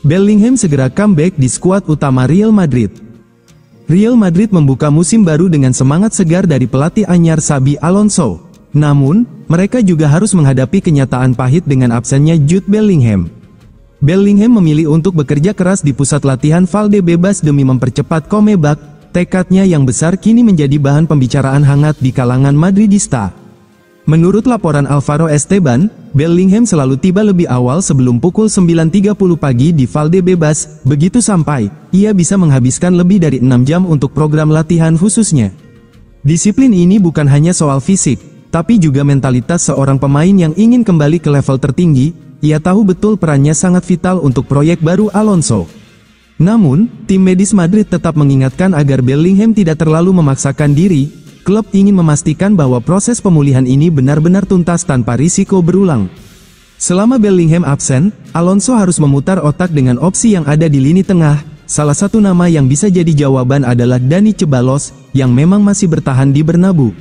Bellingham segera comeback di skuad utama Real Madrid. Real Madrid membuka musim baru dengan semangat segar dari pelatih anyar Xabi Alonso. Namun, mereka juga harus menghadapi kenyataan pahit dengan absennya Jude Bellingham. Bellingham memilih untuk bekerja keras di pusat latihan Valdebebas demi mempercepat comeback. Tekadnya yang besar kini menjadi bahan pembicaraan hangat di kalangan Madridista. Menurut laporan Alvaro Esteban, Bellingham selalu tiba lebih awal sebelum pukul 9.30 pagi di Valdebebas. Begitu sampai, ia bisa menghabiskan lebih dari 6 jam untuk program latihan khususnya. Disiplin ini bukan hanya soal fisik, tapi juga mentalitas seorang pemain yang ingin kembali ke level tertinggi. Ia tahu betul perannya sangat vital untuk proyek baru Alonso. Namun, tim medis Madrid tetap mengingatkan agar Bellingham tidak terlalu memaksakan diri. Klub ingin memastikan bahwa proses pemulihan ini benar-benar tuntas tanpa risiko berulang. Selama Bellingham absen, Alonso harus memutar otak dengan opsi yang ada di lini tengah. Salah satu nama yang bisa jadi jawaban adalah Dani Ceballos, yang memang masih bertahan di Bernabeu.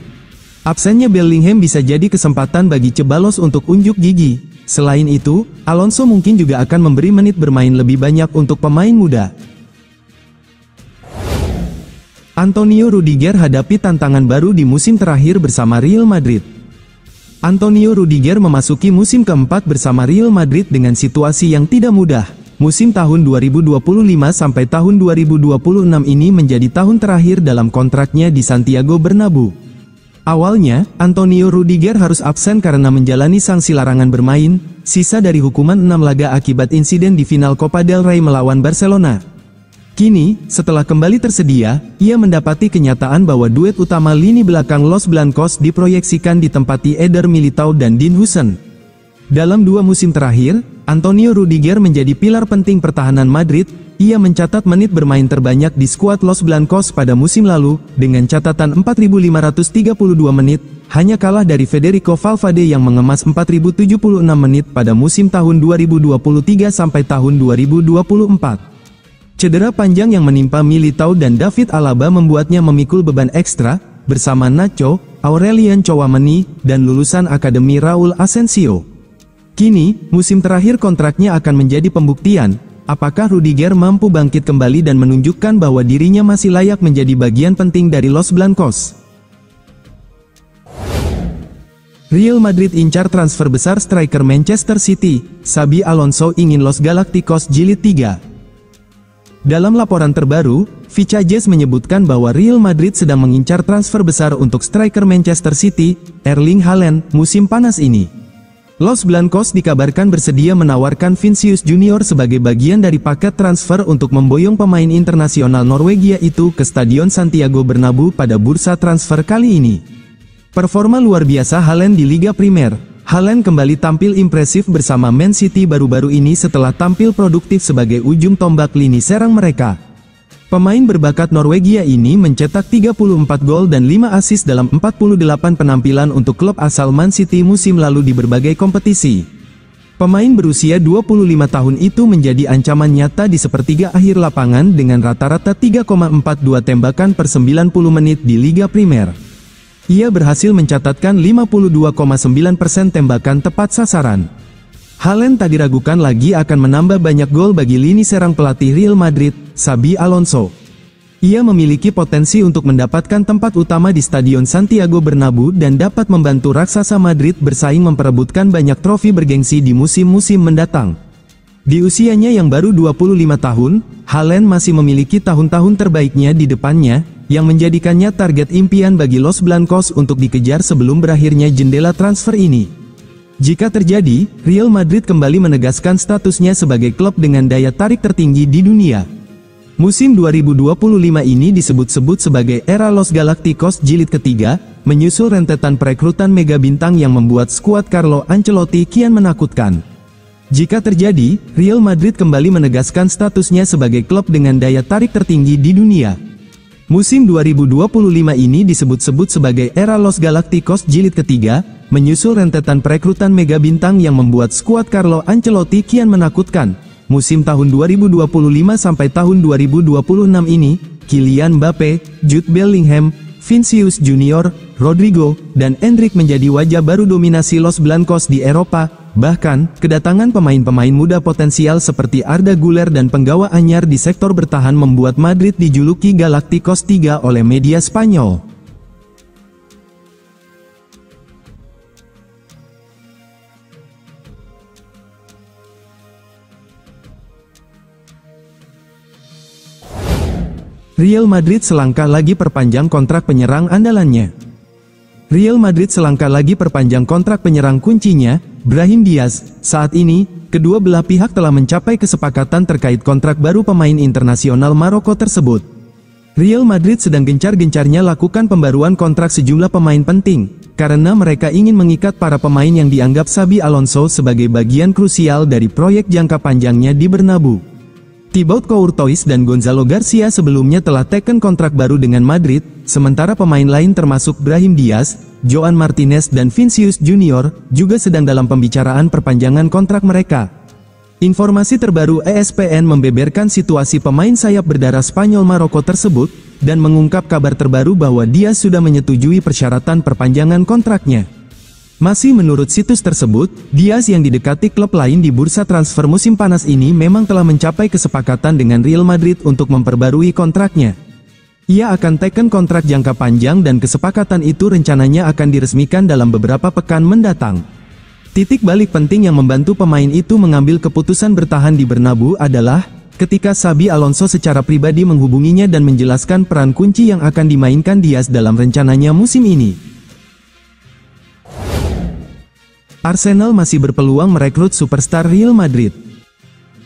Absennya Bellingham bisa jadi kesempatan bagi Ceballos untuk unjuk gigi. Selain itu, Alonso mungkin juga akan memberi menit bermain lebih banyak untuk pemain muda. Antonio Rudiger hadapi tantangan baru di musim terakhir bersama Real Madrid. Antonio Rudiger memasuki musim keempat bersama Real Madrid dengan situasi yang tidak mudah. Musim tahun 2025 sampai tahun 2026 ini menjadi tahun terakhir dalam kontraknya di Santiago Bernabeu. Awalnya, Antonio Rudiger harus absen karena menjalani sanksi larangan bermain, sisa dari hukuman 6 laga akibat insiden di final Copa del Rey melawan Barcelona. Kini, setelah kembali tersedia, ia mendapati kenyataan bahwa duet utama lini belakang Los Blancos diproyeksikan ditempati Eder Militao dan Dean Huijsen. Dalam 2 musim terakhir, Antonio Rudiger menjadi pilar penting pertahanan Madrid. Ia mencatat menit bermain terbanyak di skuad Los Blancos pada musim lalu, dengan catatan 4.532 menit, hanya kalah dari Federico Valverde yang mengemas 4.076 menit pada musim tahun 2023 sampai tahun 2024. Cedera panjang yang menimpa Militao dan David Alaba membuatnya memikul beban ekstra, bersama Nacho, Aurelian Tchouameni, dan lulusan Akademi Raul Asensio. Kini, musim terakhir kontraknya akan menjadi pembuktian, apakah Rudiger mampu bangkit kembali dan menunjukkan bahwa dirinya masih layak menjadi bagian penting dari Los Blancos. Real Madrid incar transfer besar striker Manchester City. Xabi Alonso ingin Los Galacticos Jilid 3. Dalam laporan terbaru, Vicajes menyebutkan bahwa Real Madrid sedang mengincar transfer besar untuk striker Manchester City, Erling Haaland, musim panas ini. Los Blancos dikabarkan bersedia menawarkan Vinicius Junior sebagai bagian dari paket transfer untuk memboyong pemain internasional Norwegia itu ke Stadion Santiago Bernabeu pada bursa transfer kali ini. Performa luar biasa Haaland di Liga Primer. Haaland kembali tampil impresif bersama Man City baru-baru ini setelah tampil produktif sebagai ujung tombak lini serang mereka. Pemain berbakat Norwegia ini mencetak 34 gol dan 5 assist dalam 48 penampilan untuk klub asal Man City musim lalu di berbagai kompetisi. Pemain berusia 25 tahun itu menjadi ancaman nyata di sepertiga akhir lapangan dengan rata-rata 3,42 tembakan per 90 menit di Liga Primer. Ia berhasil mencatatkan 52,9% tembakan tepat sasaran. Haaland tak diragukan lagi akan menambah banyak gol bagi lini serang pelatih Real Madrid, Xabi Alonso. Ia memiliki potensi untuk mendapatkan tempat utama di Stadion Santiago Bernabeu dan dapat membantu raksasa Madrid bersaing memperebutkan banyak trofi bergengsi di musim-musim mendatang. Di usianya yang baru 25 tahun, Haaland masih memiliki tahun-tahun terbaiknya di depannya, yang menjadikannya target impian bagi Los Blancos untuk dikejar sebelum berakhirnya jendela transfer ini. Jika terjadi, Real Madrid kembali menegaskan statusnya sebagai klub dengan daya tarik tertinggi di dunia. Musim 2025 ini disebut-sebut sebagai era Los Galacticos Jilid ketiga, menyusul rentetan perekrutan mega bintang yang membuat skuad Carlo Ancelotti kian menakutkan. Jika terjadi, Real Madrid kembali menegaskan statusnya sebagai klub dengan daya tarik tertinggi di dunia. Musim 2025 ini disebut-sebut sebagai era Los Galacticos Jilid ketiga, menyusul rentetan perekrutan mega bintang yang membuat skuad Carlo Ancelotti kian menakutkan. Musim tahun 2025 sampai tahun 2026 ini, Kylian Mbappe, Jude Bellingham, Vinicius Junior, Rodrigo, dan Endrick menjadi wajah baru dominasi Los Blancos di Eropa. Bahkan, kedatangan pemain-pemain muda potensial seperti Arda Güler dan penggawa anyar di sektor bertahan membuat Madrid dijuluki Galacticos 3 oleh media Spanyol. Real Madrid selangkah lagi perpanjang kontrak penyerang andalannya. Real Madrid selangkah lagi perpanjang kontrak penyerang kuncinya, Brahim Diaz. Saat ini, kedua belah pihak telah mencapai kesepakatan terkait kontrak baru pemain internasional Maroko tersebut. Real Madrid sedang gencar-gencarnya lakukan pembaruan kontrak sejumlah pemain penting, karena mereka ingin mengikat para pemain yang dianggap Xabi Alonso sebagai bagian krusial dari proyek jangka panjangnya di Bernabeu. Thibaut Courtois dan Gonzalo Garcia sebelumnya telah teken kontrak baru dengan Madrid, sementara pemain lain termasuk Brahim Diaz, Joan Martinez dan Vinicius Junior, juga sedang dalam pembicaraan perpanjangan kontrak mereka. Informasi terbaru ESPN membeberkan situasi pemain sayap berdarah Spanyol Maroko tersebut, dan mengungkap kabar terbaru bahwa Diaz sudah menyetujui persyaratan perpanjangan kontraknya. Masih menurut situs tersebut, Diaz yang didekati klub lain di bursa transfer musim panas ini memang telah mencapai kesepakatan dengan Real Madrid untuk memperbarui kontraknya. Ia akan teken kontrak jangka panjang dan kesepakatan itu rencananya akan diresmikan dalam beberapa pekan mendatang. Titik balik penting yang membantu pemain itu mengambil keputusan bertahan di Bernabeu adalah ketika Xabi Alonso secara pribadi menghubunginya dan menjelaskan peran kunci yang akan dimainkan Diaz dalam rencananya musim ini. Arsenal masih berpeluang merekrut superstar Real Madrid.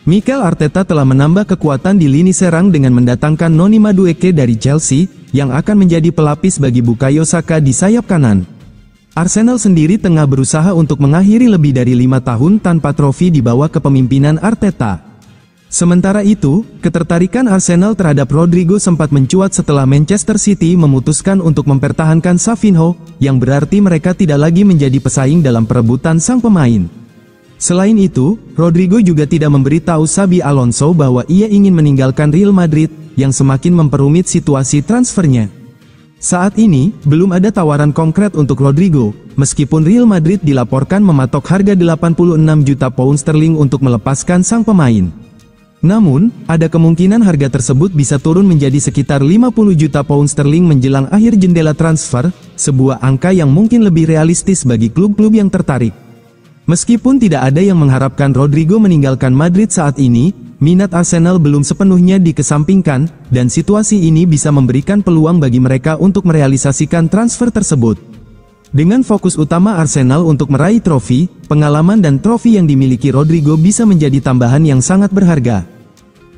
Mikel Arteta telah menambah kekuatan di lini serang dengan mendatangkan Noni Madueke dari Chelsea, yang akan menjadi pelapis bagi Bukayo Saka di sayap kanan. Arsenal sendiri tengah berusaha untuk mengakhiri lebih dari 5 tahun tanpa trofi di bawah kepemimpinan Arteta. Sementara itu, ketertarikan Arsenal terhadap Rodrigo sempat mencuat setelah Manchester City memutuskan untuk mempertahankan Savinho, yang berarti mereka tidak lagi menjadi pesaing dalam perebutan sang pemain. Selain itu, Rodrigo juga tidak memberitahu Xabi Alonso bahwa ia ingin meninggalkan Real Madrid, yang semakin memperumit situasi transfernya. Saat ini, belum ada tawaran konkret untuk Rodrigo, meskipun Real Madrid dilaporkan mematok harga 86 juta pound sterling untuk melepaskan sang pemain. Namun, ada kemungkinan harga tersebut bisa turun menjadi sekitar 50 juta pound sterling menjelang akhir jendela transfer, sebuah angka yang mungkin lebih realistis bagi klub-klub yang tertarik. Meskipun tidak ada yang mengharapkan Rodrigo meninggalkan Madrid saat ini, minat Arsenal belum sepenuhnya dikesampingkan, dan situasi ini bisa memberikan peluang bagi mereka untuk merealisasikan transfer tersebut. Dengan fokus utama Arsenal untuk meraih trofi, pengalaman dan trofi yang dimiliki Rodrigo bisa menjadi tambahan yang sangat berharga.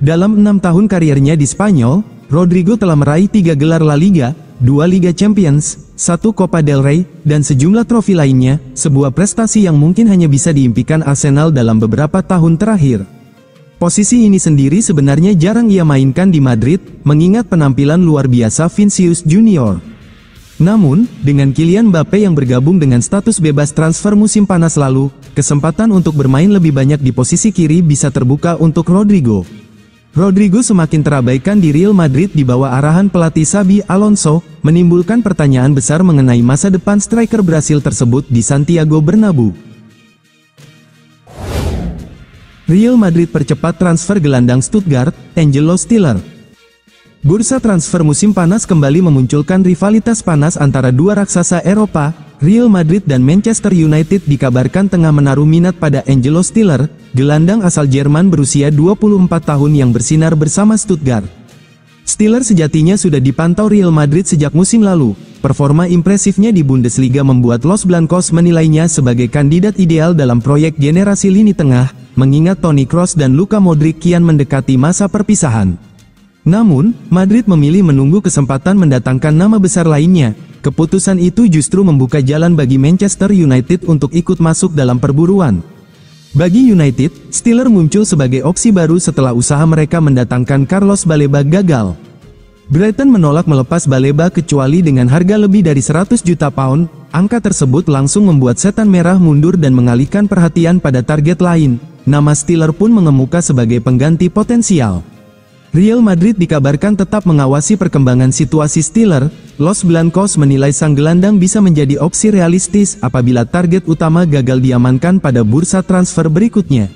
Dalam 6 tahun karirnya di Spanyol, Rodrigo telah meraih 3 gelar La Liga, 2 Liga Champions, 1 Copa del Rey, dan sejumlah trofi lainnya, sebuah prestasi yang mungkin hanya bisa diimpikan Arsenal dalam beberapa tahun terakhir. Posisi ini sendiri sebenarnya jarang ia mainkan di Madrid, mengingat penampilan luar biasa Vinicius Junior. Namun, dengan Kylian Mbappe yang bergabung dengan status bebas transfer musim panas lalu, kesempatan untuk bermain lebih banyak di posisi kiri bisa terbuka untuk Rodrigo. Rodrigo semakin terabaikan di Real Madrid di bawah arahan pelatih Xabi Alonso, menimbulkan pertanyaan besar mengenai masa depan striker Brasil tersebut di Santiago Bernabeu. Real Madrid percepat transfer gelandang Stuttgart, Angelo Stiller. Bursa transfer musim panas kembali memunculkan rivalitas panas antara dua raksasa Eropa. Real Madrid dan Manchester United dikabarkan tengah menaruh minat pada Angelo Stiller, gelandang asal Jerman berusia 24 tahun yang bersinar bersama Stuttgart. Stiller sejatinya sudah dipantau Real Madrid sejak musim lalu. Performa impresifnya di Bundesliga membuat Los Blancos menilainya sebagai kandidat ideal dalam proyek generasi lini tengah, mengingat Toni Kroos dan Luka Modric kian mendekati masa perpisahan. Namun, Madrid memilih menunggu kesempatan mendatangkan nama besar lainnya. Keputusan itu justru membuka jalan bagi Manchester United untuk ikut masuk dalam perburuan. Bagi United, Stiller muncul sebagai opsi baru setelah usaha mereka mendatangkan Carlos Baleba gagal. Brighton menolak melepas Baleba kecuali dengan harga lebih dari 100 juta pound. Angka tersebut langsung membuat setan merah mundur dan mengalihkan perhatian pada target lain. Nama Stiller pun mengemuka sebagai pengganti potensial. Real Madrid dikabarkan tetap mengawasi perkembangan situasi Steelers. Los Blancos menilai sang gelandang bisa menjadi opsi realistis apabila target utama gagal diamankan pada bursa transfer berikutnya.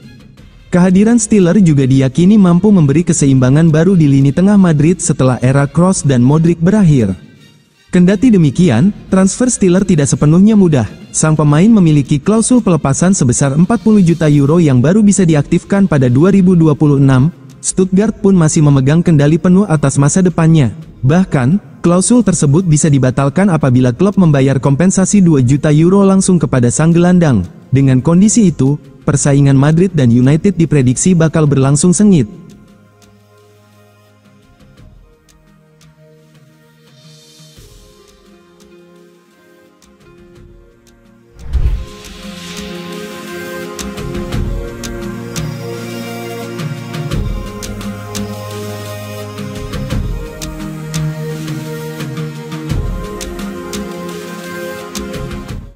Kehadiran Steelers juga diyakini mampu memberi keseimbangan baru di lini tengah Madrid setelah era Kroos dan Modric berakhir. Kendati demikian, transfer Steelers tidak sepenuhnya mudah. Sang pemain memiliki klausul pelepasan sebesar 40 juta euro yang baru bisa diaktifkan pada 2026. Stuttgart pun masih memegang kendali penuh atas masa depannya. Bahkan, klausul tersebut bisa dibatalkan apabila klub membayar kompensasi 2 juta euro langsung kepada sang gelandang. Dengan kondisi itu, persaingan Madrid dan United diprediksi bakal berlangsung sengit.